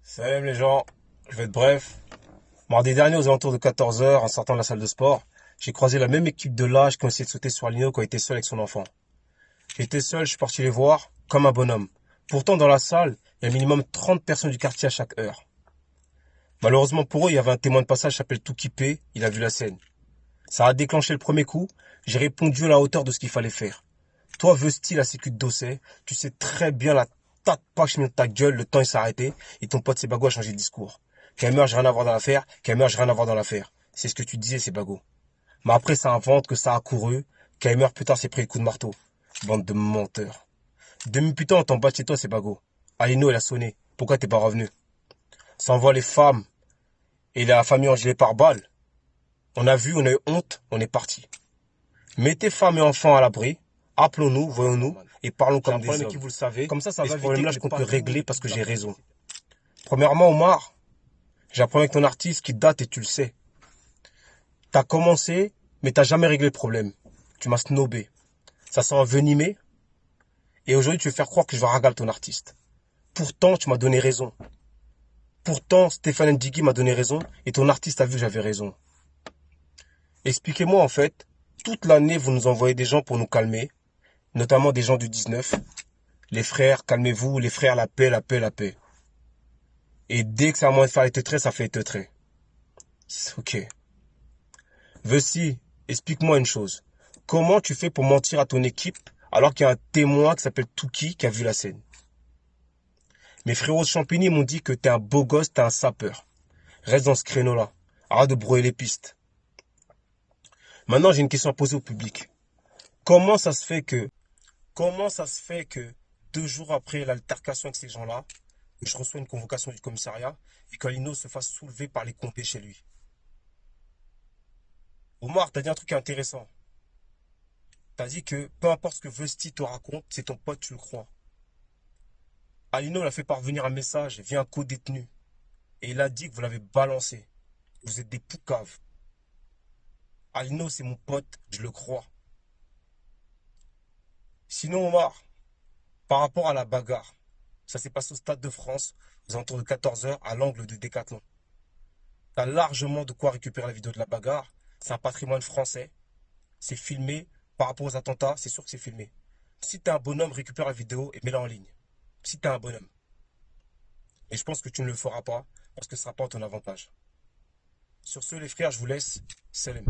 Salut les gens, je vais être bref. Mardi dernier, aux alentours de 14 heures, en sortant de la salle de sport, j'ai croisé la même équipe de l'âge qui ont essayé de sauter sur Lino quand il était seul avec son enfant. J'étais seul, je suis parti les voir, comme un bonhomme. Pourtant, dans la salle, il y a minimum 30 personnes du quartier à chaque heure. Malheureusement pour eux, il y avait un témoin de passage qui s'appelle Toukipé, il a vu la scène. Ça a déclenché le premier coup, j'ai répondu à la hauteur de ce qu'il fallait faire. Toi, Vesti, la sécu de Dossé, tu sais très bien la tas de pages de ta gueule, le temps il s'est arrêté, et ton pote Sebago a changé de discours. Kamer, j'ai rien à voir dans l'affaire, Kamer, j'ai rien à voir dans l'affaire. C'est ce que tu disais, Sebago. Mais après, ça invente que ça a couru, Kamer, putain, s'est pris le coup de marteau. Bande de menteurs. 2 minutes plus tard, on t'en bat chez toi, Sebago. Alino, elle a sonné. Pourquoi t'es pas revenu? Ça envoie les femmes et la famille engelée par balle. On a vu, on a eu honte, on est parti. Mettez femmes et enfants à l'abri, appelons-nous, voyons-nous, et parlons comme des hommes. Qui, vous le savez, comme ça va ce problème-là, je compte le régler parce que j'ai raison. Premièrement, Omar, j'ai un problème avec ton artiste qui date et tu le sais. T'as commencé, mais t'as jamais réglé le problème. Tu m'as snobé. Ça s'est envenimé, et aujourd'hui tu veux faire croire que je vais ragaler ton artiste. Pourtant, tu m'as donné raison. Pourtant, Stéphane Ndigui m'a donné raison, et ton artiste a vu que j'avais raison. Expliquez-moi en fait, toute l'année vous nous envoyez des gens pour nous calmer, notamment des gens du 19. Les frères, calmez-vous, les frères, la paix, la paix, la paix. Et dès que ça a moins de faire les teutrés, ça fait les teutrés. Ok. Vessi, explique-moi une chose. Comment tu fais pour mentir à ton équipe alors qu'il y a un témoin qui s'appelle Touki qui a vu la scène? Mes frérots de Champigny m'ont dit que t'es un beau gosse, t'es un sapeur. Reste dans ce créneau-là. Arrête de brouiller les pistes. Maintenant, j'ai une question à poser au public. Comment ça se fait que, comment ça se fait que 2 jours après l'altercation avec ces gens-là, je reçois une convocation du commissariat et qu'Alino se fasse soulever par les compés chez lui? Omar, t'as dit un truc intéressant. T'as dit que peu importe ce que Vesti te raconte, c'est ton pote, tu le crois. Alino l'a fait parvenir un message via un co-détenu. Et il a dit que vous l'avez balancé. Vous êtes des poucaves. Alino, c'est mon pote, je le crois. Sinon, Omar, par rapport à la bagarre, ça s'est passé au Stade de France, aux alentours de 14 heures, à l'angle de Décathlon. T'as largement de quoi récupérer la vidéo de la bagarre. C'est un patrimoine français. C'est filmé. Par rapport aux attentats, c'est sûr que c'est filmé. Si t'es un bonhomme, récupère la vidéo et mets-la en ligne. Si t'es un bonhomme. Et je pense que tu ne le feras pas parce que ce ne sera pas en ton avantage. Sur ce, les frères, je vous laisse. Salam.